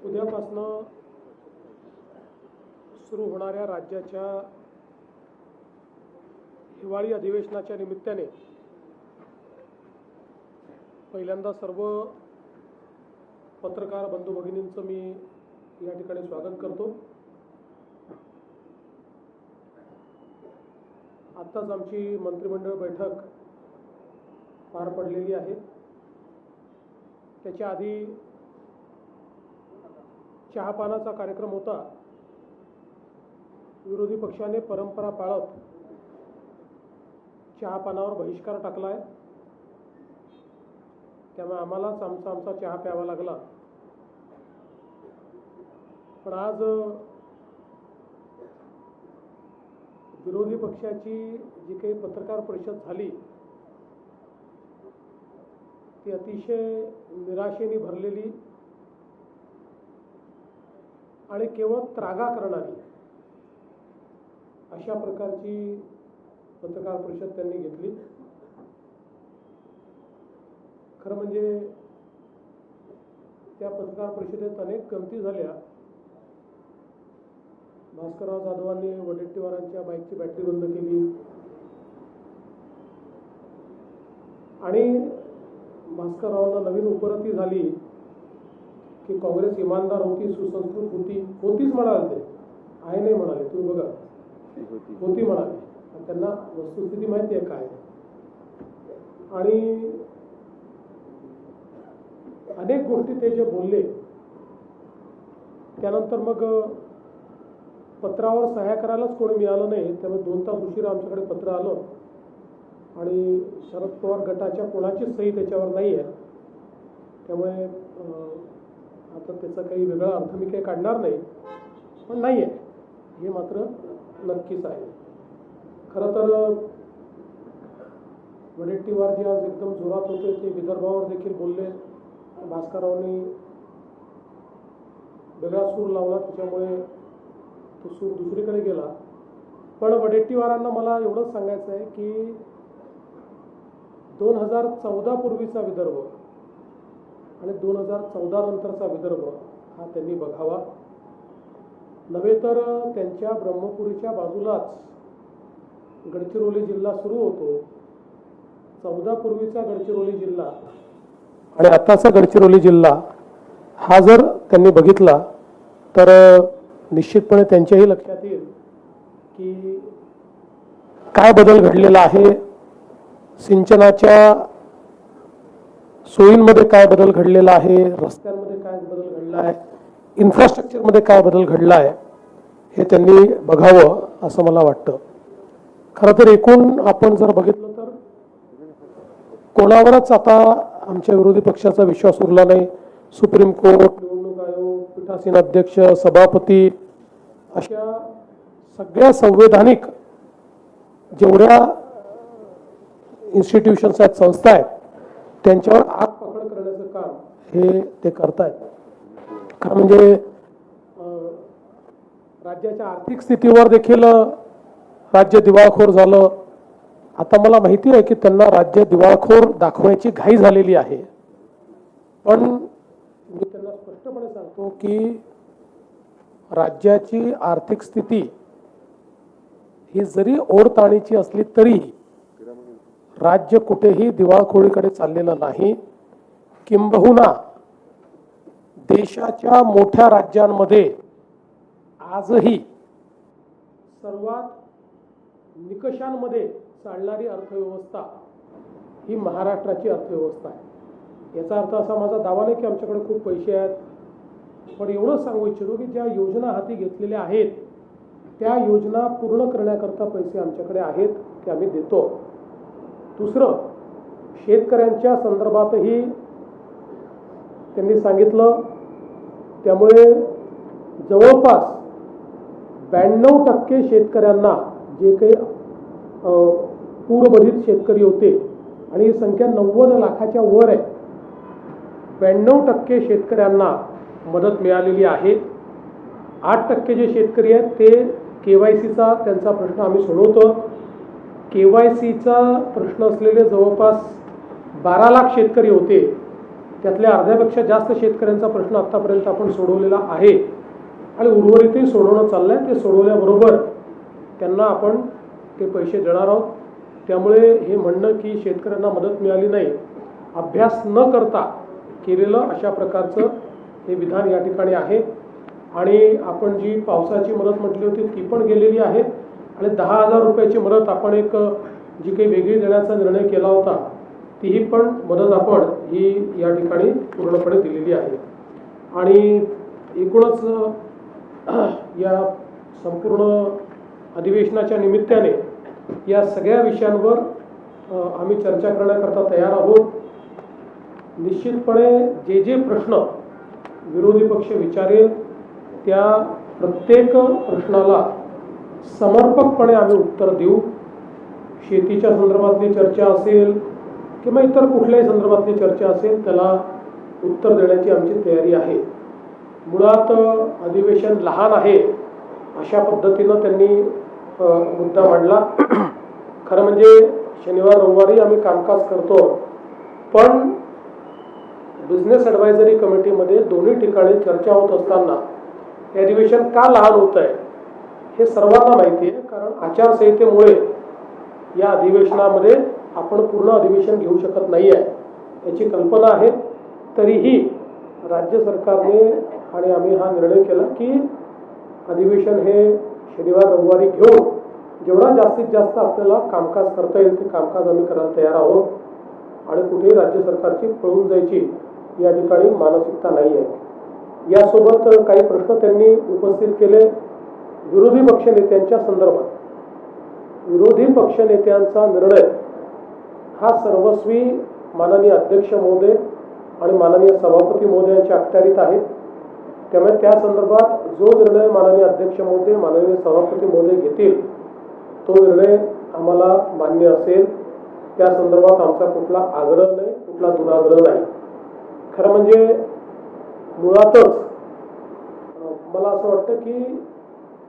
उद्यापासून सुरू होणाऱ्या राज्याच्या हिवाळी अधिवेशनाच्या निमित्ताने पहिल्यांदा सर्व पत्रकार बंधू भगिनींचं मी या ठिकाणी स्वागत करतो। आत्ताच आमची मंत्रिमंडळ बैठक पार पडलेली आहे। त्याच्या आधी चहापानाचा कार्यक्रम होता। विरोधी पक्षाने परंपरा पाळत चहापानावर बहिष्कार टाकला आहे, त्यामुळे आम्हालाच आमचा चहा प्यावा लागला। पण आज विरोधी पक्षाची जी काही पत्रकार परिषद झाली ती अतिशय निराशेने भरलेली आणि केवळ त्रागा करणारी अशा प्रकारची पत्रकार परिषद त्यांनी घेतली। खरं म्हणजे त्या पत्रकार परिषदेत अनेक गमती झाल्या। भास्करराव जाधवांनी वडेट्टीवारांच्या बाईकची बॅटरी बंद केली आणि भास्कररावांना नवीन उपरती झाली की काँग्रेस इमानदार होती, सुसंस्कृत होतीच म्हणाले, ते आहे नाही म्हणाले, तुम्ही बघा होती म्हणाले। त्यांना वस्तुस्थिती माहिती आहे काय। आणि अनेक गोष्टी ते जे बोलले त्यानंतर मग पत्रावर सह्या करायलाच कोणी मिळालं नाही, त्यामुळे 2 तास उशिरा आमच्याकडे पत्र आलं आणि शरद पवार गटाच्या कोणाचीच सही त्याच्यावर नाही आहे। त्यामुळे आता त्याचा काही वेगळा अर्थ मी काही काढणार नाही, पण नाही आहे हे मात्र नक्कीच आहे। खरं तर वडेट्टीवार जे आज एकदम जोरात होते ते विदर्भावर देखील बोलले। भास्कररावांनी वेगळा सूर लावला, त्याच्यामुळे तो सूर दुसरीकडे गेला। पण वडेट्टीवारांना मला एवढंच सांगायचं आहे की 2014 पूर्वीचा विदर्भ आणि 2014 नंतरचा विदर्भ हा त्यांनी बघावा। नव्हे तर त्यांच्या ब्रह्मपुरीच्या बाजूलाच गडचिरोली जिल्हा सुरू होतो। 14 पूर्वीचा गडचिरोली जिल्हा आणि आताचा गडचिरोली जिल्हा हा जर त्यांनी बघितला तर निश्चितपणे त्यांच्याही लक्षात येईल की काय बदल घडलेला आहे, सिंचनाच्या सोयींमध्ये काय बदल घडलेला आहे, रस्त्यांमध्ये काय बदल घडला आहे, इन्फ्रास्ट्रक्चरमध्ये काय बदल घडला आहे, हे त्यांनी बघावं असं मला वाटतं। खरं तर एकूण आपण जर बघितलं तर कोणावरच आता आमच्या विरोधी पक्षाचा विश्वास उरला नाही। सुप्रीम कोर्ट, निवडणूक आयोग, पीठासीन अध्यक्ष, सभापती अशा सगळ्या संवैधानिक जेवढ्या इन्स्टिट्यूशन्स आहेत, संस्था आहेत, त्यांच्यावर आग पकड करण्याचं काम हे ते करतायत। कारण म्हणजे राज्याच्या आर्थिक स्थितीवर देखील राज्य दिवाळखोर झालं। आता मला माहिती आहे की त्यांना राज्य दिवाळखोर दाखवायची घाई झालेली आहे, पण मी त्यांना स्पष्टपणे सांगतो की राज्याची आर्थिक स्थिती ही जरी ओढताणीची असली तरी राज्य कुठेही दिवाळखोरीकडे चाललेलं नाही। किंबहुना देशाच्या मोठ्या राज्यांमध्ये आजही सर्वात निकषांमध्ये चालणारी अर्थव्यवस्था ही महाराष्ट्राची अर्थव्यवस्था आहे। याचा अर्थ असा माझा दावा नाही की आमच्याकडे खूप पैसे आहेत, पण एवढंच सांगू इच्छितो की ज्या योजना हाती घेतलेल्या आहेत त्या योजना पूर्ण करण्याकरता पैसे आमच्याकडे आहेत ते आम्ही देतो। दुसरं, शेतकऱ्यांच्या संदर्भातही त्यांनी सांगितलं, त्यामुळे जवळपास 92% शेतकऱ्यांना, जे काही पूरबाधित शेतकरी होते आणि ही संख्या 90 लाखाच्या वर आहे, 92% शेतकऱ्यांना मदत मिळालेली आहे। 8% जे शेतकरी आहेत ते KYCचा त्यांचा प्रश्न आम्ही सोडवतो। KYCचा प्रश्न असलेले जवळपास 12 लाख शेतकरी होते, त्यातल्या अर्ध्यापेक्षा जास्त शेतकऱ्यांचा प्रश्न आत्तापर्यंत आपण सोडवलेला आहे आणि उर्वरितही सोडवणं चाललं आहे. ते सोडवल्याबरोबर त्यांना आपण ते पैसे देणार आहोत. त्यामुळे हे म्हणणं की शेतकऱ्यांना मदत मिळाली नाही, अभ्यास न करता केलेलं अशा प्रकारचं हे विधान या ठिकाणी आहे. आणि आपण जी पावसाची मदत म्हटली होती ती पण गेलेली आहे आणि 10,000 रुपयाची मदत आपण एक जी काही वेगळी देण्याचा निर्णय केला होता तीही पण मदत आपण ही या ठिकाणी पूर्णपणे दिलेली आहे. आणि एकूणच या संपूर्ण अधिवेशनाच्या निमित्ताने या सगळ्या विषयांवर आम्ही चर्चा करण्याकरता तयार आहोत. निश्चितपणे जे जे प्रश्न विरोधी पक्ष विचारेल त्या प्रत्येक प्रश्नाला समर्पकपणे आम्ही उत्तर देऊ. शेतीच्या संदर्भातली चर्चा असेल किंवा इतर कुठल्याही संदर्भातली चर्चा असेल त्याला उत्तर देण्याची आमची तयारी आहे. मुळात अधिवेशन लहान आहे अशा पद्धतीनं त्यांनी मुद्दा मांडला. खरं म्हणजे शनिवार रविवारी आम्ही कामकाज करतो, पण बिझनेस ॲडवायझरी कमिटीमध्ये दोन्ही ठिकाणी चर्चा होत असताना हे अधिवेशन का लहान होत आहे हे सर्वांना माहिती आहे. कारण आचारसंहितेमुळे या अधिवेशनामध्ये आपण पूर्ण अधिवेशन घेऊ शकत नाही आहे याची कल्पना आहे. तरीही राज्य सरकारने आणि आम्ही हा निर्णय केला की अधिवेशन हे शनिवार रविवारी घेऊन जेवढा जास्तीत जास्त आपल्याला कामकाज करता येईल ते कामकाज आम्ही करायला तयार आहोत. आणि कुठेही राज्य सरकारची पळून जायची या ठिकाणी मानसिकता नाही आहे. यासोबत काही प्रश्न त्यांनी उपस्थित केले विरोधी पक्षनेत्यांच्या संदर्भात. विरोधी पक्षनेत्यांचा निर्णय हा सर्वस्वी माननीय अध्यक्ष महोदय आणि माननीय सभापती महोदयांच्या अखत्यारीत आहे. त्यामुळे त्या संदर्भात जो निर्णय माननीय अध्यक्ष महोदय माननीय सभापती महोदय घेतील तो निर्णय आम्हाला मान्य असेल. त्या संदर्भात आमचा कुठला आग्रह नाही, कुठला दुराग्रह नाही. खरं म्हणजे मुळातच मला असं वाटतं की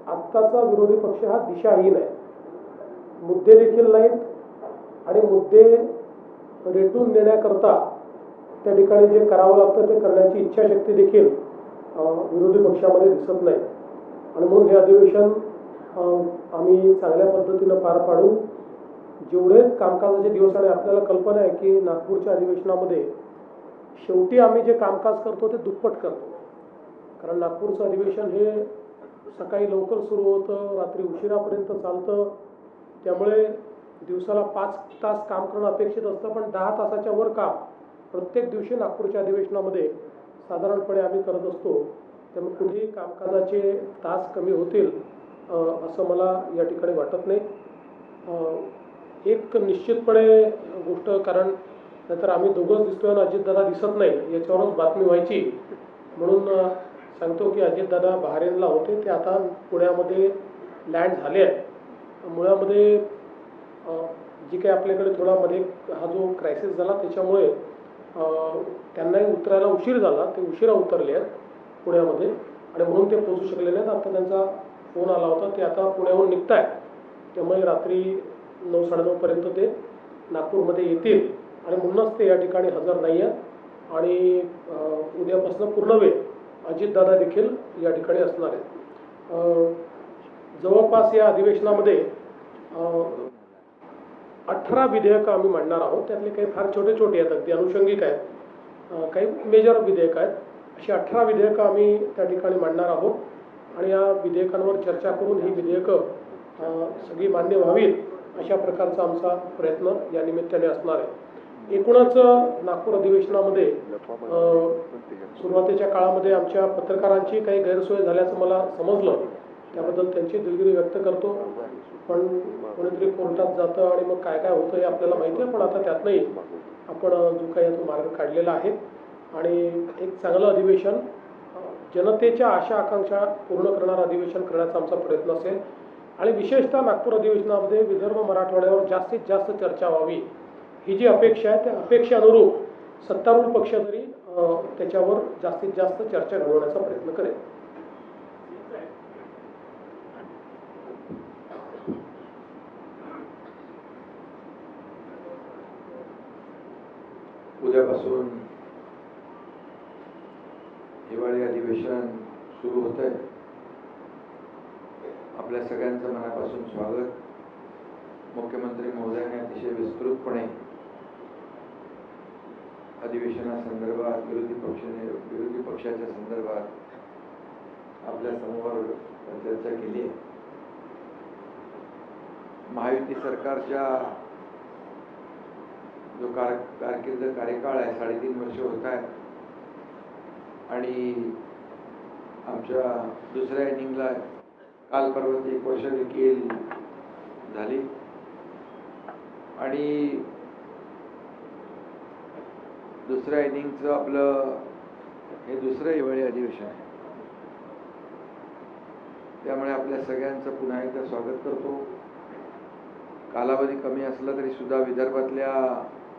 आत्ताचा विरोधी पक्ष हा दिशाहीन आहे. मुद्दे देखील नाहीत आणि मुद्दे रेटून नेण्याकरता त्या ठिकाणी जे करावं लागतं ते करण्याची इच्छाशक्ती देखील विरोधी पक्षामध्ये दिसत नाही. आणि म्हणून हे अधिवेशन आम्ही चांगल्या पद्धतीनं पार पाडू. जेवढे कामकाजाचे दिवस आणि आपल्याला कल्पना आहे की नागपूरच्या अधिवेशनामध्ये शेवटी आम्ही जे कामकाज करतो ते दुप्पट करतो. कारण नागपूरचं अधिवेशन हे सकाळी लवकर सुरू होतं, रात्री उशिरापर्यंत चालतं. त्यामुळे दिवसाला 5 तास काम करणं अपेक्षित असतं, पण 10 तासाच्या वर काम प्रत्येक दिवशी नागपूरच्या अधिवेशनामध्ये साधारणपणे आम्ही करत असतो. त्यामुळे कुठेही कामकाजाचे तास कमी होतील असं मला या ठिकाणी वाटत नाही. एक निश्चितपणे गोष्ट, कारण नंतर आम्ही दोघंच दिसतोय आणि अजितदादा दिसत नाही याच्यावरच बातमी व्हायची, म्हणून सांगतो की अजितदादा बहारेनला होते, ते आता पुण्यामध्ये लँड झाले आहेत. मुळामध्ये जी काही आपल्याकडे थोडा मध्ये हा जो क्रायसिस झाला त्याच्यामुळे त्यांनाही उतरायला उशीर झाला, ते उशिरा उतरले आहेत पुण्यामध्ये आणि म्हणून ते पोहोचू शकले नाहीत. आता त्यांचा फोन आला होता, ते आता पुण्याहून निघत आहेत. त्यामुळे रात्री 9-9:30 पर्यंत ते नागपूरमध्ये येतील आणि म्हणूनच ते या ठिकाणी हजर नाही आहेत. आणि उद्यापासून पूर्ण वेळ अजितदादा देखील या ठिकाणी असणार आहेत. जवळपास या अधिवेशनामध्ये 18 विधेयकं आम्ही मांडणार आहोत. त्यातले काही फार छोटे छोटे आहेत, अगदी अनुषंगिक आहेत, काही मेजर विधेयक आहेत. अशी 18 विधेयकं आम्ही त्या ठिकाणी मांडणार आहोत आणि या विधेयकांवर चर्चा करून ही विधेयकं सगळी मान्य व्हावीत अशा प्रकारचा आमचा प्रयत्न या निमित्ताने असणार आहे. एकूणच नागपूर अधिवेशनामध्ये सुरुवातीच्या काळामध्ये आमच्या पत्रकारांची काही गैरसोय झाल्याचं मला समजलं, त्याबद्दल त्यांची दिलगिरी व्यक्त करतो. पण कोणीतरी कोर्टात जातं आणि मग काय काय होतं हे आपल्याला माहिती आहे, पण आता त्यातनंही आपण जो काही तो मार्ग काढलेला आहे आणि एक चांगलं अधिवेशन, जनतेच्या आशा आकांक्षा पूर्ण करणारं अधिवेशन करण्याचा आमचा प्रयत्न असेल. आणि विशेषतः नागपूर अधिवेशनामध्ये विदर्भ मराठवाड्यावर जास्तीत जास्त चर्चा व्हावी ही जी अपेक्षा आहे त्या अपेक्षेअनुरूप सत्तारूढ पक्ष तरी त्याच्यावर जास्तीत जास्त चर्चा घडवण्याचा प्रयत्न करेल. उद्यापासून अधिवेशन सुरू होत आहे. आपल्या सगळ्यांचं मनापासून स्वागत. मुख्यमंत्री महोदयांनी अतिशय विस्तृतपणे अधिवेशनासंदर्भात विरोधी पक्षाच्या संदर्भात आपल्या समोर चर्चा केली आहे. महायुती सरकारच्या जो कार्यकाळ आहे 3.5 वर्ष होत आहे आणि आमच्या दुसऱ्या इनिंगला काल परवा 1 वर्ष देखील झाली आणि दुसऱ्या इनिंगचं आपलं हे दुसरं हिवाळी अधिवेशन आहे. त्यामुळे आपल्या सगळ्यांचं पुन्हा एकदा स्वागत करतो. कालावधी कमी असला तरी सुद्धा विदर्भातल्या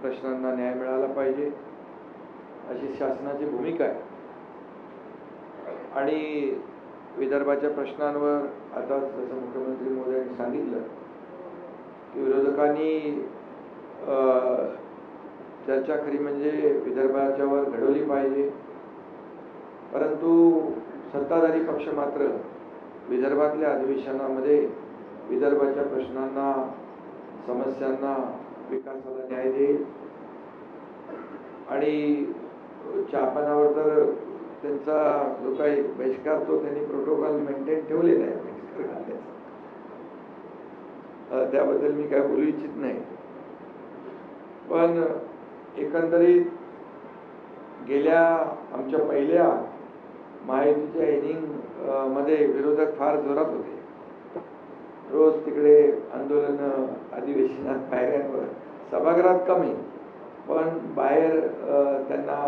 प्रश्नांना न्याय मिळाला पाहिजे अशी शासनाची भूमिका आहे आणि विदर्भाच्या प्रश्नांवर आता जसं मुख्यमंत्री महोदयांनी सांगितलं की विरोधकांनी चर्चा खरी म्हणजे विदर्भाच्यावर घडवली पाहिजे, परंतु सत्ताधारी पक्ष मात्र विदर्भातल्या अधिवेशनामध्ये विदर्भाच्या प्रश्नांना, समस्यांना, विकासाला न्याय देईल आणि चहापानावर तर त्यांचा जो काही बहिष्कार तो त्यांनी प्रोटोकॉल मेंटेन ठेवलेला आहे बहिष्कार घालण्याचा. त्याबद्दल मी काय बोलू इच्छित नाही, पण एकंदरीत गेल्या आमच्या पहिल्या महायुतीच्या इनिंग मध्ये विरोधक फार जोरात होते. रोज तिकडे आंदोलन, अधिवेशनात, पायऱ्यांवर, सभागृहात कमी पण बाहेर त्यांना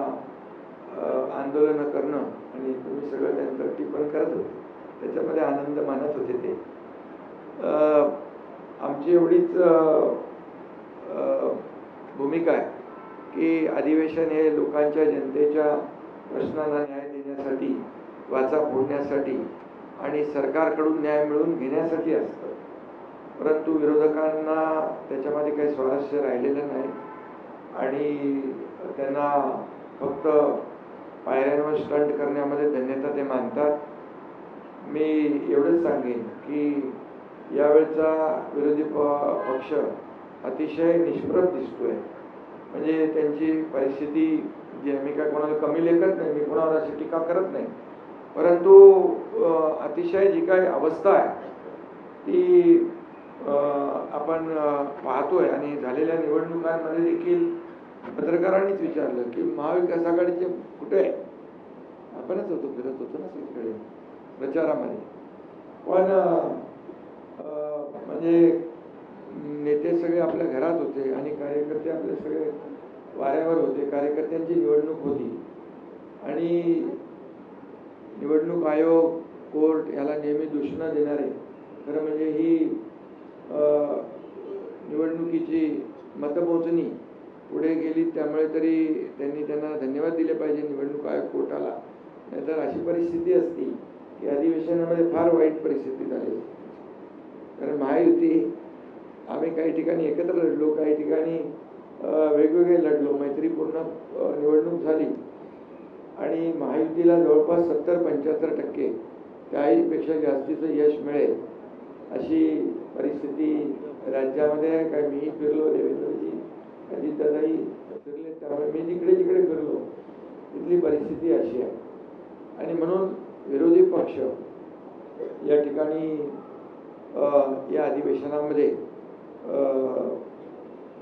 आंदोलन करणं आणि तुम्ही सगळं त्यांचं टिप्पण करत होते, त्याच्यामध्ये आनंद मानत होते. ते आमची एवढीच भूमिका आहे की अधिवेशन हे लोकांच्या, जनतेच्या प्रश्नांना न्याय देण्यासाठी, वाचा फोडण्यासाठी आणि सरकारकडून न्याय मिळवून घेण्यासाठी असतं. परंतु विरोधकांना त्याच्यामध्ये काही स्वारस्य राहिलेलं नाही आणि त्यांना फक्त पायऱ्यांवर स्टंट करण्यामध्ये धन्यता ते मानतात. मी एवढंच सांगेन की यावेळचा विरोधी पक्ष अतिशय निष्प्रभ दिसतोय. म्हणजे त्यांची परिस्थिती, जी मी काय कोणाला कमी लेखत नाही, मी कोणावर अशी टीका करत नाही, परंतु अतिशय जी काही अवस्था आहे ती आपण पाहतोय. आणि झालेल्या निवडणुकांमध्ये देखील पत्रकारांनीच विचारलं की महाविकास आघाडीचे कुठे आहे, आपणच होतो, फिरत होतो ना सगळीकडे प्रचारामध्ये, पण म्हणजे नेते सगळे आपल्या घरात होते आणि कार्यकर्ते आपले सगळे वाऱ्यावर होते. कार्यकर्त्यांची निवडणूक होती आणि निवडणूक आयोग, कोर्ट याला नेहमी दूषणं देणारे, खरं म्हणजे ही निवडणुकीची मतमोजणी पुढे गेली, त्यामुळे तरी त्यांना धन्यवाद दिले पाहिजे निवडणूक आयोग, कोर्टाला. नाहीतर अशी परिस्थिती असती की अधिवेशनामध्ये फार वाईट परिस्थिती झाली. कारण महायुती आम्ही काही ठिकाणी एकत्र लढलो, काही ठिकाणी वेगवेगळे लढलो, मैत्रीपूर्ण निवडणूक झाली आणि महायुतीला जवळपास 70-75% त्याहीपेक्षा जास्तीचं यश मिळेल अशी परिस्थिती राज्यामध्ये आहे. काय मी फिरलो, देवेंद्रजी, अजितदादाही फिरले, त्यामुळे मी जिकडे जिकडे फिरलो तिथली परिस्थिती अशी आहे. आणि म्हणून विरोधी पक्ष या ठिकाणी या अधिवेशनामध्ये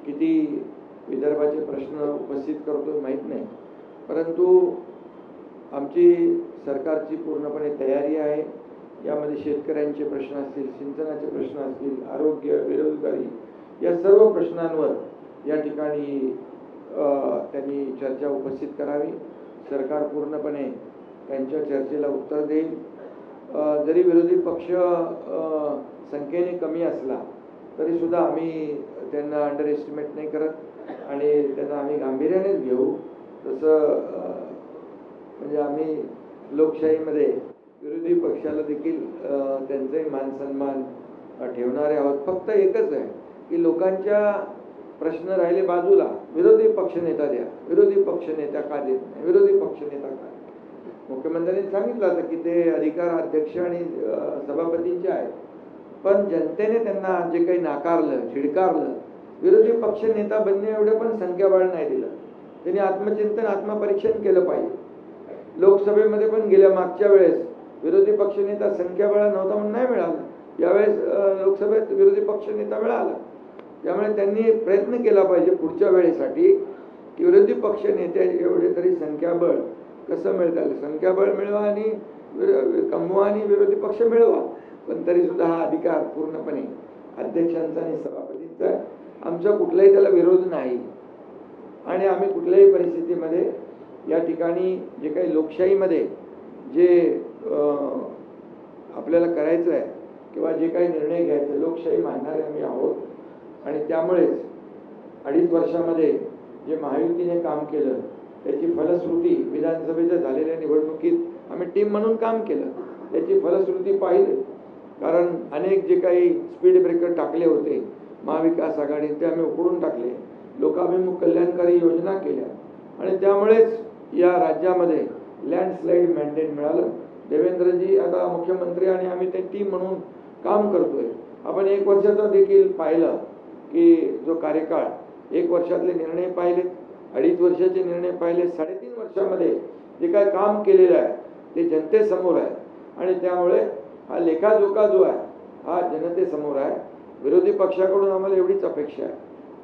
किती विदर्भाचे प्रश्न उपस्थित करतो माहीत नाही, परंतु आमची सरकारची पूर्णपणे तयारी आहे. यामध्ये शेतकऱ्यांचे प्रश्न असतील, सिंचनाचे प्रश्न असतील, आरोग्य, बेरोजगारी, या सर्व प्रश्नांवर या ठिकाणी त्यांनी चर्चा उपस्थित करावी. सरकार पूर्णपणे त्यांच्या चर्चेला उत्तर देईल. जरी विरोधी पक्ष संख्येने कमी असला तरी सुद्धा आम्ही त्यांना अंडर एस्टिमेट नाही करत आणि त्यांना आम्ही गांभीर्यानेच घेऊ. तसं म्हणजे आम्ही लोकशाहीमध्ये विरोधी पक्षाला देखील त्यांचाही मान सन्मान ठेवणारे आहोत. फक्त एकच आहे की लोकांच्या प्रश्न राहिले बाजूला, विरोधी पक्षनेता द्या, विरोधी पक्षनेता का देत नाही, विरोधी पक्षनेता का. मुख्यमंत्र्यांनी सांगितलं होतं की ते अधिकार अध्यक्ष आणि सभापतींचे आहेत, पण जनतेने त्यांना जे काही नाकारलं, झिडकारलं, विरोधी पक्ष नेता बनणे एवढे पण संख्याबळ नाही दिलं. त्यांनी आत्मचिंतन, आत्मपरीक्षण केलं पाहिजे. लोकसभेमध्ये पण गेल्या मागच्या वेळेस विरोधी पक्षनेता संख्याबळ नव्हता म्हणून नाही मिळालं. यावेळेस लोकसभेत विरोधी पक्षनेता मिळाला. त्यामुळे त्यांनी प्रयत्न केला पाहिजे पुढच्या वेळेसाठी की विरोधी पक्ष नेते एवढे तरी संख्याबळ कसं मिळता येईल, संख्याबळ मिळवा आणि कमवा आणि विरोधी पक्ष मिळवा, पण तरी सुद्धा हा अधिकार पूर्णपणे अध्यक्षांचा आणि सभापतींचा आहे. आमचा कुठलाही त्याला विरोध नाही आणि आम्ही कुठल्याही परिस्थितीमध्ये या ठिकाणी जे काही लोकशाहीमध्ये जे आपल्याला करायचं आहे किंवा जे काही निर्णय घ्यायचे, लोकशाही मानणारे आम्ही आहोत आणि त्यामुळेच 2.5 वर्षामध्ये जे महायुतीने काम केलं त्याची फलश्रुती विधानसभेच्या झालेल्या निवडणुकीत आम्ही टीम म्हणून काम केलं, त्याची फलश्रुती पाहिली. कारण अनेक जे काही स्पीड ब्रेकर टाकले होते महाविकास आघाडी ते आम्ही उकडून टाकले, लोकाभिमुख कल्याणकारी योजना केल्या आणि त्यामुळेच या राज्यामध्ये लँडस्लाईड मॅन्डेट मिळालं. देवेंद्रजी आता मुख्यमंत्री आणि आम्ही ते टीम म्हणून काम करतोय. आपण 1 वर्षाचा देखील पाहिलं की जो कार्यकाळ, 1 वर्षातले निर्णय पाहिले, 2.5 वर्षाचे निर्णय पाहिले, 3.5 वर्षामध्ये जे काय काम केलेलं आहे ते जनतेसमोर आहे आणि त्यामुळे हा लेखाजोखा जो आहे हा जनतेसमोर आहे. विरोधी पक्षाकडून आम्हाला एवढीच अपेक्षा आहे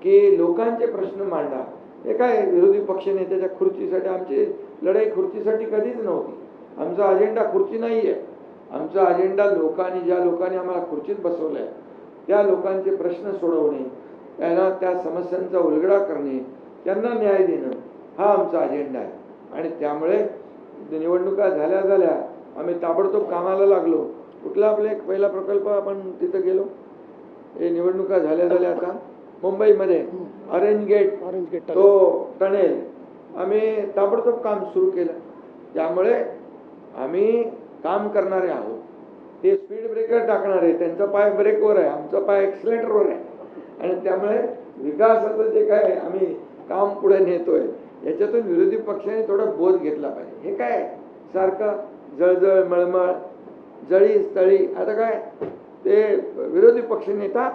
की लोकांचे प्रश्न मांडा. हे काय विरोधी पक्ष नेत्याच्या खुर्चीसाठी, आमची लढाई खुर्चीसाठी कधीच नव्हती. आमचा अजेंडा खुर्ची नाही आहे. आमचा अजेंडा लोकांनी, ज्या लोकांनी आम्हाला खुर्चीत बसवलं आहे त्या लोकांचे प्रश्न सोडवणे, त्यांना त्या समस्यांचा उलगडा करणे, त्यांना न्याय देणं हा आमचा अजेंडा आहे. आणि त्यामुळे निवडणुका झाल्या आम्ही ताबडतोब कामाला लागलो. कुठला आपला एक पहिला प्रकल्प आपण तिथं गेलो, हे निवडणुका झाल्या आता मुंबईमध्ये ऑरेंज गेट तो टनेल आम्ही ताबडतोब काम सुरू केलं. त्यामुळे आम्ही काम करणारे आहोत. ते स्पीड ब्रेकर टाकणारे त्यांचा पाय ब्रेकवर आहे, आमचा पाय एक्सलेटरवर आहे आणि त्यामुळे विकासाचं जे काय आम्ही काम पुढे नेतोय याच्यातून विरोधी पक्षाने थोडा बोध घेतला पाहिजे. हे काय सारखं जळजळ मळमळ जळी स्थळी, आता काय ते विरोधी पक्ष नेता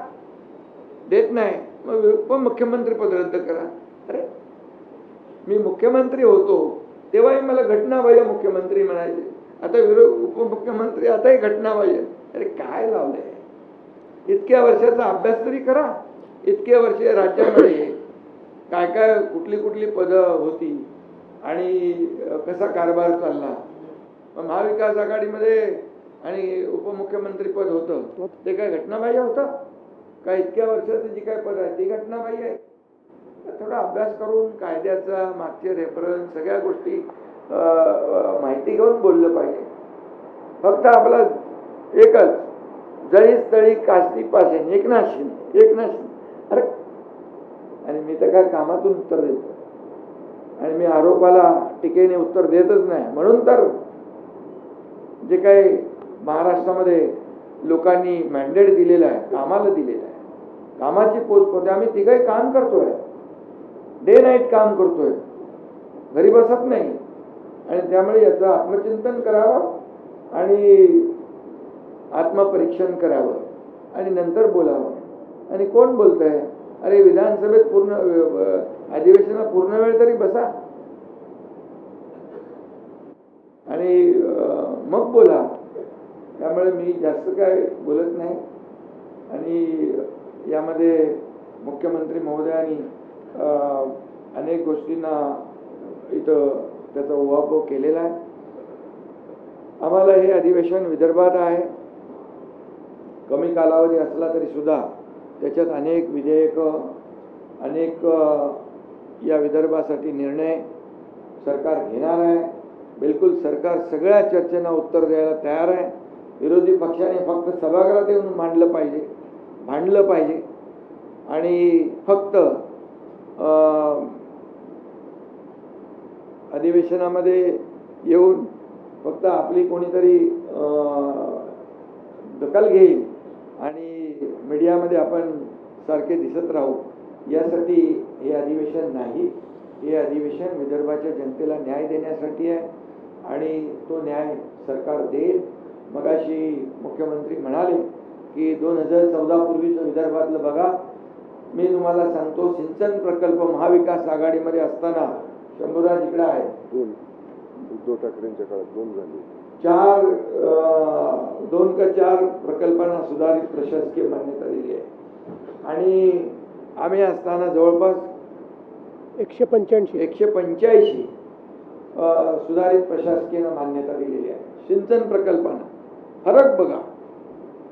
देत नाही, मग उपमुख्यमंत्री पद रद्द करा. अरे मी मुख्यमंत्री होतो तेव्हाही मला घटनाबाह्य मुख्यमंत्री म्हणायचे, आता उपमुख्यमंत्री आताही घटनाबाह्य. अरे काय लावलंय? इतक्या वर्षाचा अभ्यास तरी करा. इतक्या वर्ष राज्यामध्ये काय काय कुठली पदं होती आणि कसा कारभार चालला. महाविकास आघाडीमध्ये आणि उपमुख्यमंत्री पद होतं ते काय घटनाबाह्य होतं काय? इतक्या वर्षाचं जी काय पद आहे ती घटनाबाह्य आहे. थोडा अभ्यास करून कायद्याचा मागचे रेफरन्स सगळ्या गोष्टी माहिती घेऊन बोललं पाहिजे. फक्त आपला एकच जळी स्थळी काष्टी पासे एकनाथ शिंदे. अरे आणि मी तर काय कामातून उत्तर देतो आणि मी आरोपाला टीकेने उत्तर देतच नाही. म्हणून तर जे काही महाराष्ट्रामध्ये लोकांनी मॅन्डेट दिलेलं आहे, कामाला दिलेलं आहे, कामाची पोच होते. आम्ही तिघही काम करतोय, डे नाईट काम करतोय, घरी बसत नाही. आणि त्यामुळे याचं आत्मचिंतन करावं आणि आत्मपरीक्षण करावं आणि नंतर बोलावं. आणि कोण बोलतंय? अरे विधानसभेत पूर्ण अधिवेशनाला पूर्ण वेळ तरी बसा आणि मग बोला. त्यामुळे मी जास्त काय बोलत नाही. आणि यामध्ये मुख्यमंत्री महोदयांनी अनेक गोष्टींना इथं त्याचा उहापोह केलेला आहे. आम्हाला हे अधिवेशन विदर्भात आहे, कमी कालावधी असला तरी सुद्धा त्याच्यात अनेक विधेयकं, अनेक या विदर्भासाठी निर्णय सरकार घेणार आहे. बिलकुल सरकार सगळ्या चर्चेला उत्तर द्यायला तयार आहे. विरोधी पक्षाने फक्त सभागृहात येऊन भांडलं पाहिजे आणि फक्त अधिवेशनामध्ये येऊन फक्त आपली कोणीतरी दखल घेईल आणि मीडियामध्ये आपण सारखे दिसत राहू, यासाठी हे अधिवेशन नाही. हे अधिवेशन विदर्भाच्या जनतेला न्याय देण्यासाठी आहे. आणि तो न्याय सरकार देईल. मगाशी मुख्यमंत्री म्हणाले की 2014 पूर्वीचं विदर्भातलं बघा. मी तुम्हाला सांगतो, सिंचन प्रकल्प महाविकास आघाडीमध्ये असताना शंभूराज इकडे आहे, उद्धव ठाकरेंच्या काळात 2 झाले. 2 का 4 प्रकल्पांना सुधारित प्रशासकीय मान्यता दिली आहे. आणि आम्ही असताना जवळपास 185 सुधारित प्रशासकीय मान्यता दिलेली आहे सिंचन प्रकल्पांना. फरक बघा,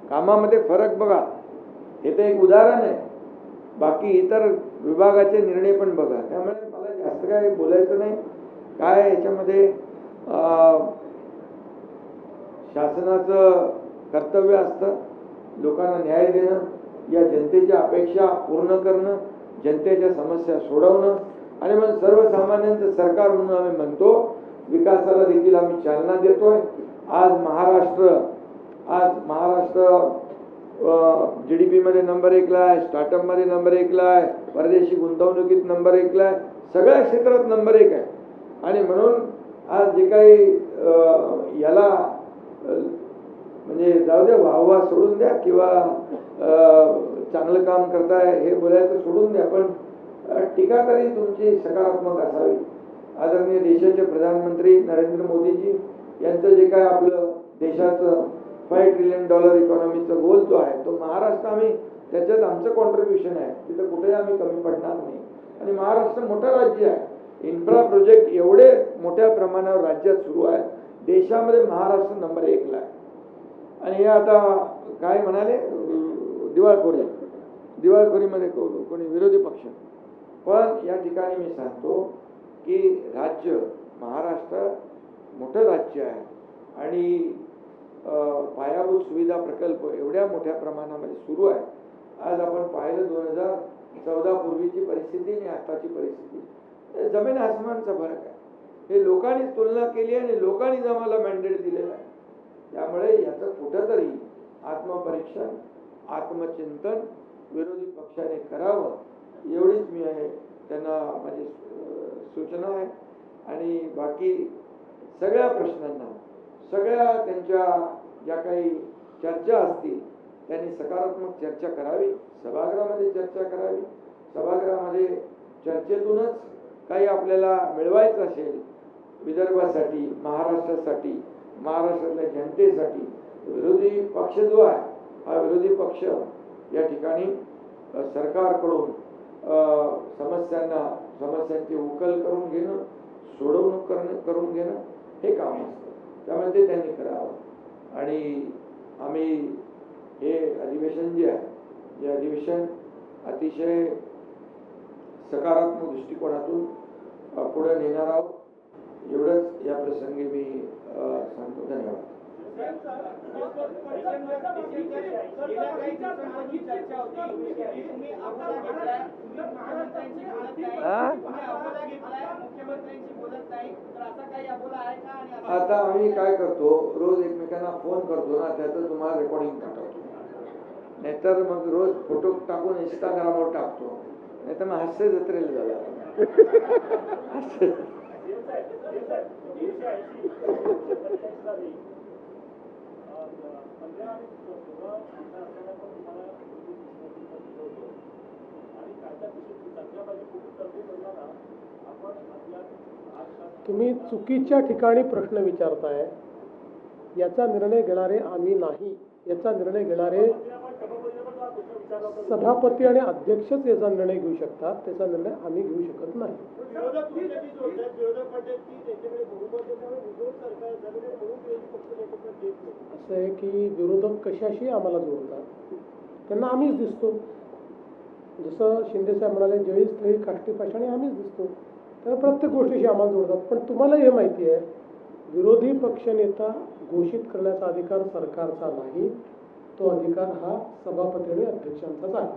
कामामध्ये फरक बघा. हे तर एक उदाहरण आहे, बाकी इतर विभागाचे निर्णय पण बघा. त्यामुळे मला जास्त काय बोलायचं नाही. काय याच्यामध्ये शासनाचं कर्तव्य असतं लोकांना न्याय देणं, या जनतेच्या अपेक्षा पूर्ण करणं, जनतेच्या समस्या सोडवणं. आणि मग सर्वसामान्यांचं सरकार म्हणून आम्ही म्हणतो, विकासाला देखील आम्ही चालना देतोय. आज महाराष्ट्र GDP मध्ये नंबर 1 ला आहे, स्टार्टअप मध्ये नंबर 1 ला आहे, परदेशी गुंतवणुकीत नंबर 1 ला आहे, सगळ्या क्षेत्रात नंबर 1 आहे. आणि म्हणून आज जे काही याला म्हणजे जाऊ द्या, वाहवा सोडून द्या किंवा चांगलं काम करताय हे बोलायचं सोडून द्या, पण टीका तरी तुमची सकारात्मक असावी. आदरणीय देशाचे प्रधानमंत्री नरेंद्र मोदीजी यांचं जे काय आपलं देशाचं $5 ट्रिलियन इकॉनॉमीचा गोल जो आहे तो महाराष्ट्र, आम्ही त्याच्यात आमचं कॉन्ट्रीब्युशन आहे, तिथं कुठेही आम्ही कमी पडणार नाही. आणि महाराष्ट्र मोठं राज्य आहे, इन्फ्रा प्रोजेक्ट एवढे मोठ्या प्रमाणावर राज्यात सुरू आहे. देशामध्ये महाराष्ट्र नंबर 1 ला आहे. आणि हे आता काय म्हणाले, दिवाळखोरीमध्ये कोणी विरोधी पक्ष. पण या ठिकाणी मी सांगतो की राज्य महाराष्ट्र मोठं राज्य आहे आणि पायाभूत सुविधा प्रकल्प एवढ्या मोठ्या प्रमाणामध्ये सुरू आहे. आज आपण पाहिलं 2014 पूर्वीची परिस्थिती आणि आताची परिस्थिती, जमीन आसमानचा फरक आहे. हे लोकांनी तुलना केली आणि लोकांनीच आम्हाला मॅन्डेट दिलेला आहे. त्यामुळे याचं कुठंतरी आत्मपरीक्षण, आत्मचिंतन विरोधी पक्षाने करावं, एवढीच मी त्यांना माझी सूचना आहे. आणि बाकी सगळ्या प्रश्नांना, सगळ्या त्यांच्या ज्या काही चर्चा असतील त्यांनी सकारात्मक चर्चा करावी, सभागृहामध्ये चर्चा करावी. सभागृहामध्ये चर्चेतूनच काही आपल्याला मिळवायचं असेल विदर्भासाठी, महाराष्ट्रासाठी, महाराष्ट्रातल्या जनतेसाठी, विरोधी पक्ष जो आहे हा विरोधी पक्ष या ठिकाणी सरकारकडून समस्यांची उकल करून घेणं, सोडवणूक करून घेणं हे काम असतं. त्यामुळे ते त्यांनी करावं. आणि आम्ही हे अधिवेशन जे आहे, जे अधिवेशन अतिशय सकारात्मक दृष्टिकोनातून पुढे नेणार आहोत, एवढंच या प्रसंगी मी सांगतो. धन्यवाद. आता आम्ही काय करतो, रोज एकमेकांना फोन करतो ना, त्याचं तुम्हाला रेकॉर्डिंग पाठवतो. नाहीतर मग रोज फोटो टाकून इंस्टाग्रामवर टाकतो, नाहीतर मग हास्य जत्रेला झाला. तुम्ही चुकीच्या ठिकाणी प्रश्न विचारताय. याचा निर्णय घेणारे आम्ही नाही, याचा निर्णय घेणारे सभापती आणि अध्यक्षच याचा निर्णय घेऊ शकतात. त्याचा निर्णय आम्ही घेऊ शकत नाही. असं आहे की विरोधक कशाशी आम्हाला जोडतात, त्यांना आम्हीच दिसतो. जसं शिंदेसाहेब म्हणाले, जळी स्थळी काष्टी पाषाणी आम्हीच दिसतो. तर प्रत्येक गोष्टीशी आम्हाला जोडतात. पण तुम्हाला हे माहिती आहे, विरोधी पक्षनेता घोषित करण्याचा अधिकार सरकारचा नाही, तो अधिकार हा सभापती आणि अध्यक्षांचाच आहे.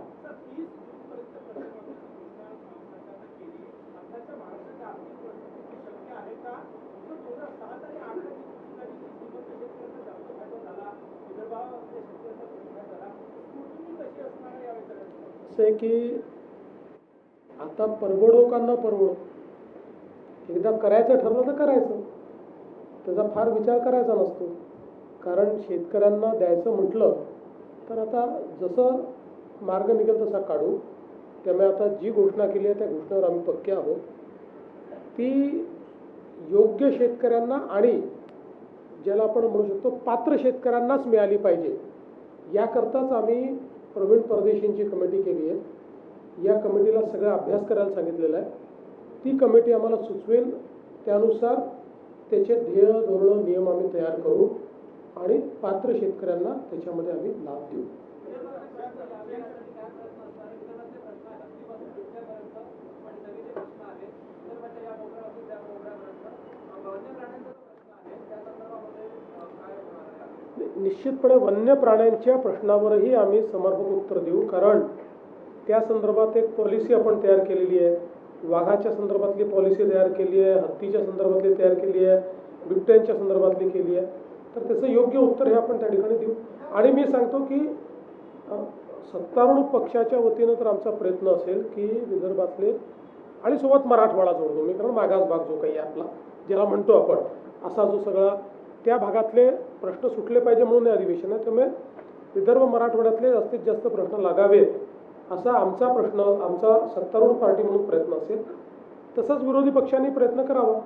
असं आहे की आता परवडो का न परवडो, एकदा करायचं ठरलं तर करायचं. त्याचा फार विचार करायचा नसतो. कारण शेतकऱ्यांना द्यायचं म्हटलं तर आता जसं मार्ग निघेल तसा काढू. त्यामुळे आता जी घोषणा केली आहे त्या घोषणेवर आम्ही पक्के आहोत. ती योग्य शेतकऱ्यांना आणि ज्याला आपण म्हणू शकतो पात्र शेतकऱ्यांनाच मिळाली पाहिजे, याकरताच आम्ही प्रवीण परदेशींची कमिटी केली आहे. या कमिटीला सगळा अभ्यास करायला सांगितलेला आहे. ती कमिटी आम्हाला सुचवेल त्यानुसार त्याचे ध्येय धोरण नियम आम्ही तयार करू आणि पात्र शेतकऱ्यांना त्याच्यामध्ये आम्ही लाभ देऊ. निश्चितपणे वन्य प्राण्यांच्या प्रश्नावरही आम्ही समर्पक उत्तर देऊ. कारण त्या संदर्भात एक पॉलिसी आपण तयार केलेली आहे. वाघाच्या संदर्भातली पॉलिसी तयार केली आहे, हत्तीच्या संदर्भातली तयार केली आहे, बिबट्यांच्या संदर्भातली केली आहे. तर त्याचं योग्य उत्तर हे आपण त्या ठिकाणी देऊ. आणि मी सांगतो की सत्तारूढ पक्षाच्या वतीनं तर आमचा प्रयत्न असेल की विदर्भातले आणि सोबत मराठवाडा जोडतो मी, कारण मागास भाग जो काही आहे आपला ज्याला म्हणतो आपण, असा जो सगळा त्या भागातले प्रश्न सुटले पाहिजे म्हणून हे अधिवेशन आहे. त्यामुळे विदर्भ मराठवाड्यातले जास्तीत जास्त प्रश्न लागावेत असा आमचा प्रश्न, आमचा सत्तारूढ पार्टी म्हणून प्रयत्न असेल. तसंच विरोधी पक्षांनी प्रयत्न करावा.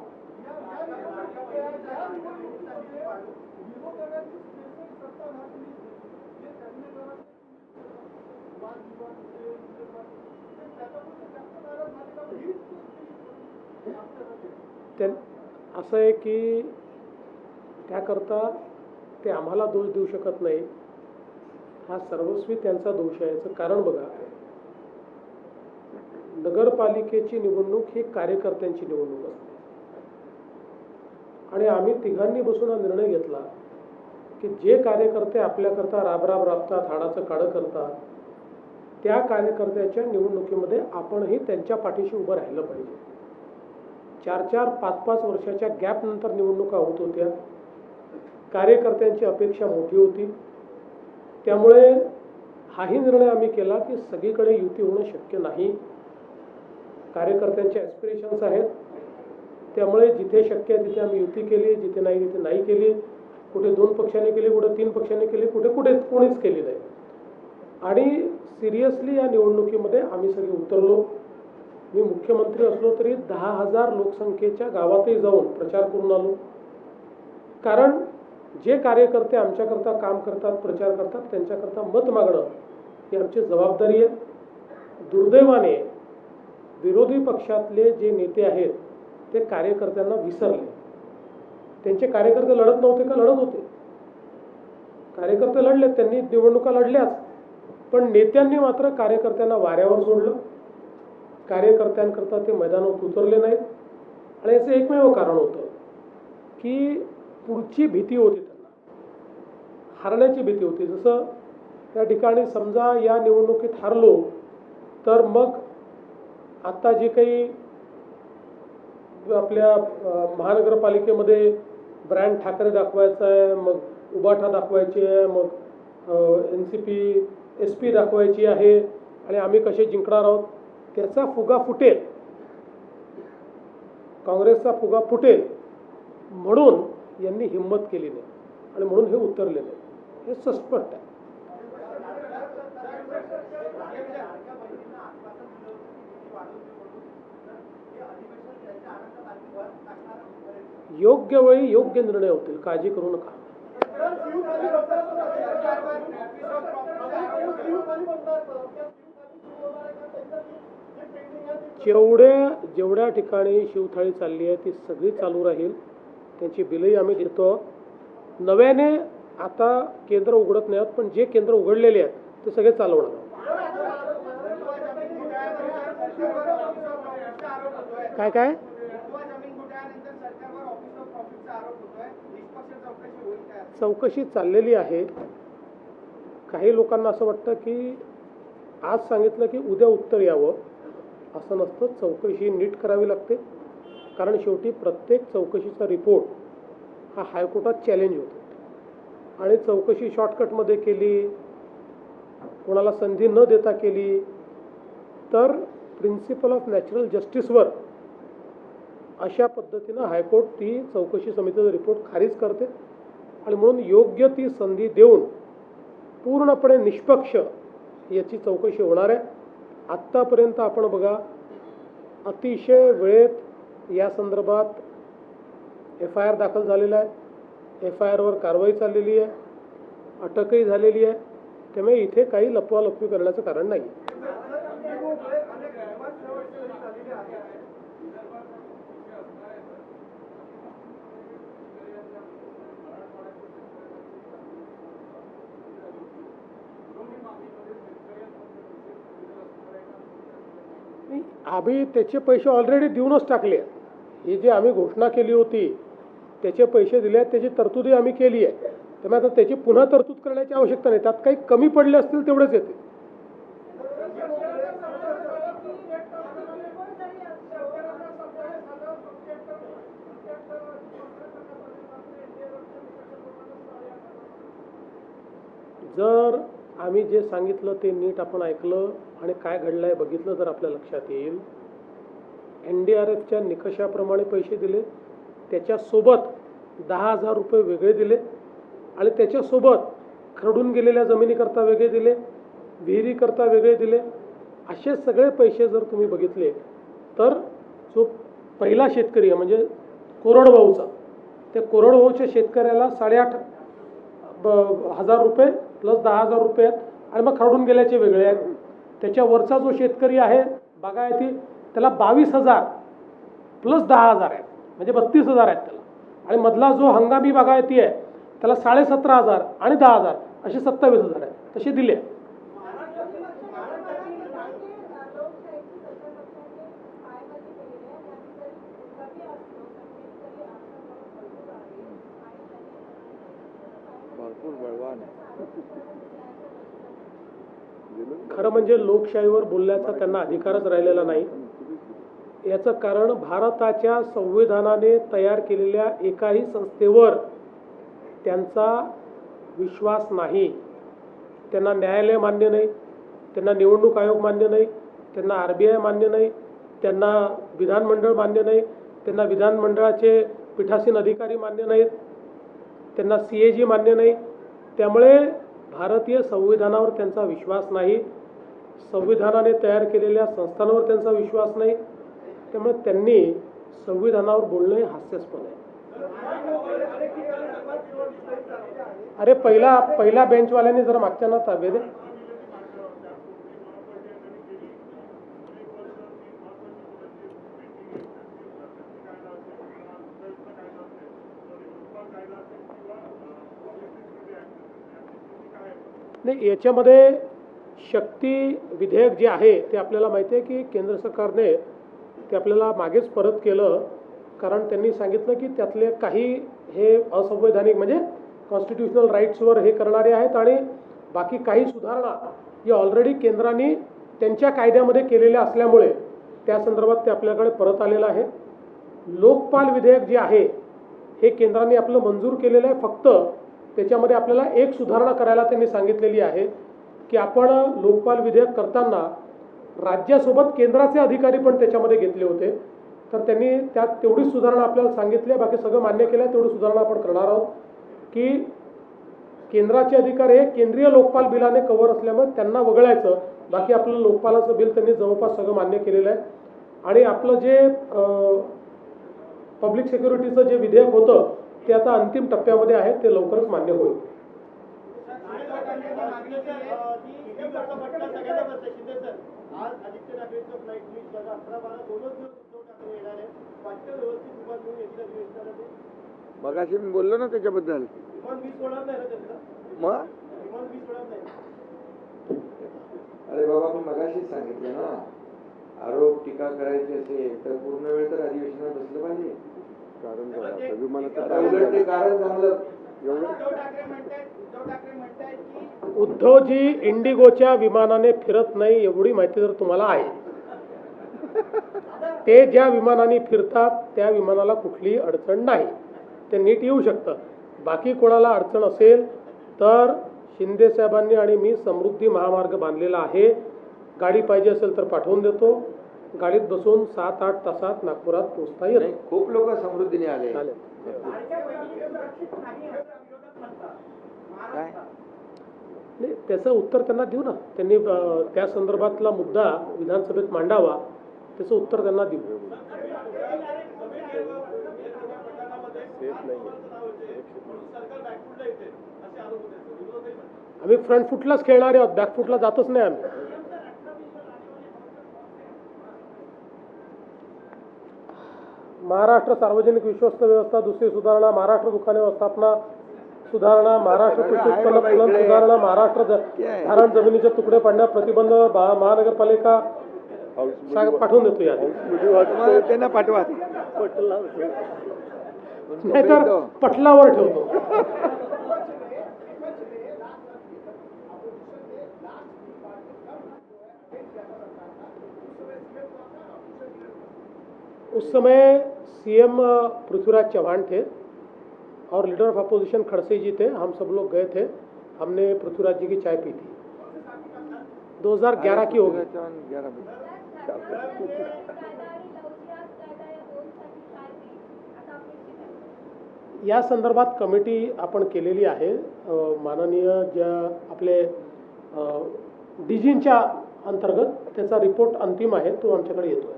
असं आहे की त्याकरता ते आम्हाला दोष देऊ शकत नाही. हा सर्वस्वी त्यांचा दोष आहे. याचं कारण बघा, नगरपालिकेची निवडणूक ही कार्यकर्त्यांची निवडणूक असते आणि आम्ही तिघांनी बसून हा निर्णय घेतला की जे कार्यकर्ते आपल्याकरता राबराब राबतात, हाडाचं काढं करतात, त्या कार्यकर्त्याच्या निवडणुकीमध्ये आपणही त्यांच्या पाठीशी उभं राहिलं पाहिजे. 4-4, 5-5 वर्षाच्या गॅप नंतर निवडणुका होत होत्या. कार्यकर्त्यांची अपेक्षा मोठी होती. त्यामुळे हाही निर्णय आम्ही केला की सगळीकडे युती होणं शक्य नाही. कार्यकर्त्यांचे ॲस्पिरेशन्स आहेत. त्यामुळे जिथे शक्य आहे तिथे आम्ही युती केली, जिथे नाही तिथे नाही केली. कुठे 2 पक्षांनी केली, कुठे 3 पक्षांनी केली, कुठे कोणीच केली नाही. आणि सिरियसली या निवडणुकीमध्ये आम्ही सगळे उतरलो. मी मुख्यमंत्री असलो तरी 10,000 लोकसंख्येच्या गावातही जाऊन प्रचार करून आलो. कारण जे कार्यकर्ते आमच्याकरता काम करतात, प्रचार करतात, त्यांच्याकरता मत मागणं ही आमची जबाबदारी आहे. दुर्दैवाने विरोधी पक्षातले जे नेते आहेत ते कार्यकर्त्यांना विसरले. त्यांचे कार्यकर्ते लढत नव्हते का? लढत होते. कार्यकर्ते लढले, त्यांनी निवडणुका लढल्याच. पण नेत्यांनी मात्र कार्यकर्त्यांना वाऱ्यावर सोडलं. कार्यकर्त्यांकरता ते मैदानात उतरले नाहीत. आणि याचं एकमेव कारण होतं की पुढची भीती होती त्यांना, हारण्याची भीती होती. जसं त्या ठिकाणी समजा या निवडणुकीत हारलो तर मग आता जे काही आपल्या महानगरपालिकेमध्ये ब्रँड ठाकरे दाखवायचा आहे, मग उबाठा दाखवायची आहे, मग NCP SP दाखवायची आहे आणि आम्ही कसे जिंकणार आहोत, त्याचा फुगा फुटेल, काँग्रेसचा फुगा फुटेल म्हणून यांनी हिंमत केली नाही आणि म्हणून हे उतरले नाही. हे सस्पष्ट आहे. योग्य वेळी योग्य निर्णय होतील, काळजी करू नका. जेवढ्या ठिकाणी शिवथाळी चालली आहे ती सगळी चालू राहील. त्यांची बिलही आम्ही देतो. नव्याने आता केंद्र उघडत नाही आहोत, पण जे केंद्र उघडलेले आहेत ते सगळे चालवणार. काय काय चौकशी चाललेली आहे. काही लोकांना असं वाटतं की आज सांगितलं की उद्या उत्तर यावं, असं नसतं. चौकशी नीट करावी लागते. कारण शेवटी प्रत्येक चौकशीचा रिपोर्ट हा हायकोर्टात चॅलेंज होतो आणि चौकशी शॉर्टकटमध्ये केली, कोणाला संधी न देता केली तर प्रिन्सिपल ऑफ नॅचरल जस्टिसवर अशा पद्धतीनं हायकोर्ट ती चौकशी समितीचा रिपोर्ट खारिज करते आणि म्हणून योग्य ती संधी देऊन पूर्णपणे निष्पक्ष याची चौकशी होणार आहे. आत्तापर्यंत आपण बघा अतिशय वेळेत या संदर्भात FIR दाखल झालेला आहे, FIRवर कारवाई चाललेली आहे, अटकही झालेली आहे. त्यामुळे इथे काही लपवालपवी करण्याचं कारण नाही. आम्ही त्याचे पैसे ऑलरेडी देऊनच टाकले. ही जी आम्ही घोषणा केली होती त्याचे पैसे दिले आहेत, त्याची तरतुदी आम्ही केली आहे. त्यामुळे आता त्याची पुन्हा तरतूद करण्याची आवश्यकता नाही. त्यात काही कमी पडले असतील तेवढेच येते. जर आम्ही जे सांगितलं ते नीट आपण ऐकलं आणि काय घडलं आहे बघितलं तर आपल्या लक्षात येईल. NDRFच्या निकषाप्रमाणे पैसे दिले, त्याच्यासोबत 10,000 रुपये वेगळे दिले आणि त्याच्यासोबत खरडून गेलेल्या जमिनीकरता वेगळे दिले, विहिरीकरता वेगळे दिले. असे सगळे पैसे जर तुम्ही बघितले तर जो पहिला शेतकरी आहे म्हणजे कोरडवाहूचा, त्या कोरडवाहूच्या शेतकऱ्याला 8,500 रुपये प्लस 10,000 रुपये आहेत आणि मग खरडून गेल्याचे वेगळे आहेत. त्याच्यावरचा जो शेतकरी आहे बागायती त्याला 22,000 प्लस 10,000 आहेत म्हणजे 32,000 आहेत त्याला. आणि मधला जो हंगामी बागायती आहे त्याला 17,500 आणि 10,000 असे 27,000 आहेत. तसे दिले. भरपूर बळवान आहे. खरं म्हणजे लोकशाहीवर बोलण्याचा त्यांना अधिकारच राहिलेला नाही. याचं कारण भारताच्या संविधानाने तयार केलेल्या एकाही संस्थेवर त्यांचा विश्वास नाही. त्यांना न्यायालय मान्य नाही, त्यांना निवडणूक आयोग मान्य नाही, त्यांना RBI मान्य नाही, त्यांना विधानमंडळ मान्य नाही, त्यांना विधानमंडळाचे पीठासीन अधिकारी मान्य नाहीत, त्यांना CAG मान्य नाही. त्यामुळे भारतीय संविधानावर त्यांचा विश्वास नाही, संविधानाने तयार केलेल्या संस्थांवर त्यांचा विश्वास नाही. त्यामुळे त्यांनी संविधानावर बोलणे हास्यास्पद आहे. अरे पहिल्या बेंचवाल्यांनी जरा मागच्यांना ताबे दे. नाही, याच्यामध्ये शक्ती विधेयक जे आहे ते आपल्याला माहिती आहे की केंद्र सरकारने ते आपल्याला मागेच परत केलं. कारण त्यांनी सांगितलं की त्यातले काही हे असंवैधानिक म्हणजे कॉन्स्टिट्युशनल राईट्सवर हे करणारे आहेत आणि बाकी काही सुधारणा या ऑलरेडी केंद्राने त्यांच्या कायद्यामध्ये केलेल्या असल्यामुळे त्या संदर्भात ते आपल्याकडे परत आलेलं आहे. लोकपाल विधेयक जे आहे हे केंद्राने आपलं मंजूर केलेलं आहे. फक्त त्याच्यामध्ये आपल्याला एक सुधारणा करायला त्यांनी सांगितलेली आहे की आपण लोकपाल विधेयक करताना राज्यासोबत केंद्राचे अधिकारी पण त्याच्यामध्ये घेतले होते. तर त्यांनी त्यात तेवढीच सुधारणा आपल्याला सांगितली आहे. बाकी सगळं मान्य केलं आहे. तेवढी सुधारणा आपण करणार आहोत की केंद्राचे अधिकार हे केंद्रीय लोकपाल बिलाने कव्हर असल्यामुळे त्यांना वगळायचं. बाकी आपलं लोकपालाचं बिल त्यांनी जवळपास सगळं मान्य केलेलं आहे. आणि आपलं जे पब्लिक सिक्युरिटीचं जे विधेयक होतं ते आता अंतिम टप्प्यामध्ये आहे. ते लवकरच मान्य होईल. मगाशी मी बोललो ना त्याच्याबद्दल. मग अरे बाबा, मी मगाशीच सांगितलं ना, आरोप टीका करायची असेल तर पूर्ण वेळ तर अधिवेशनात बसलं पाहिजे. कारण झालं विमानाचं आता उलट ते कारण चांगलं. उद्धवजी इंडिगोच्या विमानाने फिरत नाही एवढी माहिती जर तुम्हाला आहे. ते ज्या विमानाने फिरतात त्या विमानाला कुठलीही अडचण नाही, ते नीट येऊ शकतं. बाकी कोणाला अडचण असेल तर शिंदे साहेबांनी आणि मी समृद्धी महामार्ग बांधलेला आहे. गाडी पाहिजे असेल तर पाठवून देतो. गाडीत बसून 7-8 तासात नागपुरात पोहोचता येतं. नाही, खूप लोक समृद्धीने आले. आले. काय नाही, त्याचं उत्तर त्यांना देऊ ना. त्यांनी त्या संदर्भातला मुद्दा विधानसभेत मांडावा, त्याचं उत्तर त्यांना देऊ. आम्ही फ्रंट फुटलाच खेळणारे आहोत, बॅक फुटला जातच नाही आम्ही. महाराष्ट्र सार्वजनिक विश्वस्त व्यवस्था दुसरी सुधारणा, महाराष्ट्र दुकाने व्यवस्थापना सुधारणा, महाराष्ट्र कृषी उत्पन्न फलन सुधारणा, महाराष्ट्र धारण जमिनीचे तुकडे पाडण्यास प्रतिबंध, महानगरपालिका पाठवून देतो यादी. तुम्हाला त्यांना पाठवा. नाहीतर पटलावर ठेवतो. उस समय सीएम पृथ्वीराज चौहान थे और लीडर ऑफ अपोजिशन खड़से जी थे. हम सब लोग गए थे, हमने पृथ्वीराज जी की चाय पी थी. 2011 की होगी. 11 या संदर्भात कमिटी आपण केलेली आहे. माननीय ज्या आपले डीजींच्या अंतर्गत त्याचा रिपोर्ट अंतिम आहे, तो आमच्याकडे येतोय.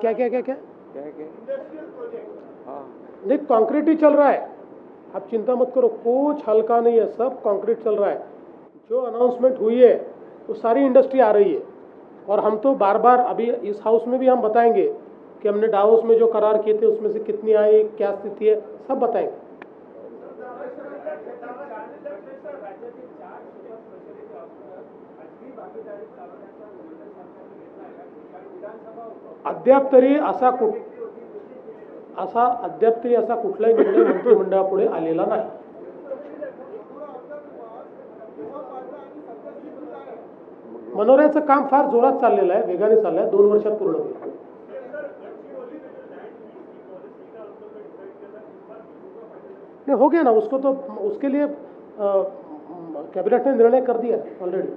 क्या क्या क्या क्या हाँ नहीं, कंक्रीट ही चल रहा है, आप चिंता मत करो, कुछ हल्का नहीं है, सब कंक्रीट चल रहा है. जो अनाउंसमेंट हुई है वो सारी इंडस्ट्री आ रही है. और हम तो बार बार अभी इस हाउस में भी हम बताएंगे कि हमने डावोस में जो करार किए थे उसमें से कितनी आई, क्या स्थिति है, सब बताएंगे. अद्याप तरी असा कुठलाही निर्णय मंत्रिमंडळापुढे आलेला नाही. मनोऱ्याचं काम फार जोरात चाललेलं आहे, वेगाने चाललं आहे, 2 वर्षात पूर्ण होईल. नहीं, हो गया ना, उसको तो उसके लिए कैबिनेट ने निर्णय कर दिया ऑलरेडी.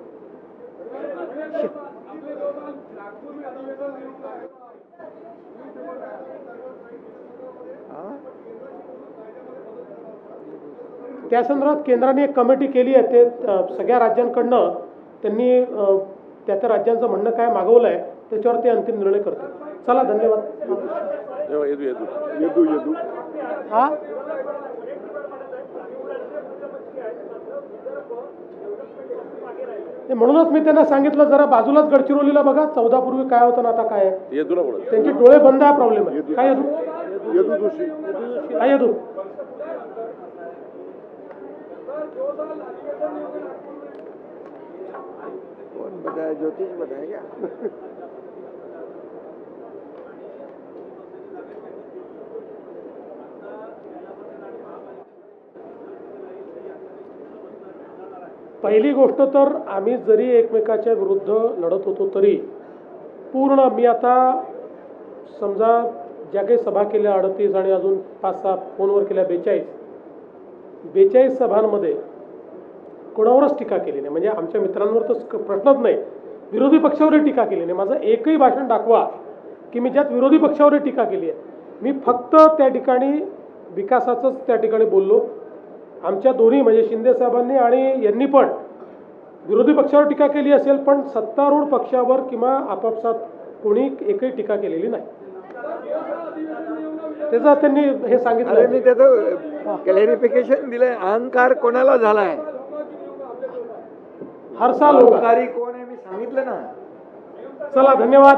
त्या संदर्भात केंद्राने एक कमिटी केली आहे. ते सगळ्या राज्यांकडनं त्यांनी त्या त्या राज्यांचं म्हणणं काय मागवलं आहे त्याच्यावर ते अंतिम निर्णय करतील. चला, धन्यवाद. हा, म्हणूनच मी त्यांना सांगितलं जरा बाजूलाच गडचिरोलीला बघा, 14 पूर्वी काय होतं ना आता काय आहे. त्यांचे डोळे बंद आहे, प्रॉब्लेम आहे. काय यदू कौन बताया? ज्योतिष बताया क्या? पहिली गोष्ट तर आम्ही जरी एकमेकाच्या विरुद्ध लढत होतो तरी पूर्ण, मी आता समजा ज्या काही सभा केल्या 38 आणि अजून 5-6 फोनवर केल्या 42 सभांमध्ये कोणावरच टीका केली नाही. म्हणजे आमच्या मित्रांवर तर प्रश्नच नाही, विरोधी पक्षावरही टीका केली नाही. माझं एकही भाषण दाखवा की मी ज्यात विरोधी पक्षावरही टीका केली आहे. मी फक्त त्या ठिकाणी विकासाचंच त्या ठिकाणी बोललो. आमच्या दोन्ही म्हणजे शिंदे साहेबांनी आणि यांनी पण विरोधी पक्षावर टीका केली असेल, पण सत्तारूढ पक्षावर किंवा आपापसात कोणी एकही टीका केलेली नाही. त्याचा त्यांनी हे सांगितलं. मी त्याचं क्लॅरिफिकेशन दिलंय. अहंकार कोणाला झालाय? हर साल होगा. अहंकारी कोण आहे मी सांगितलं ना. चला, धन्यवाद.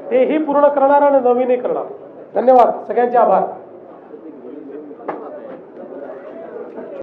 तेही पूर्ण करणार आणि नवीनही करणार. धन्यवाद, सगळ्यांचे आभार.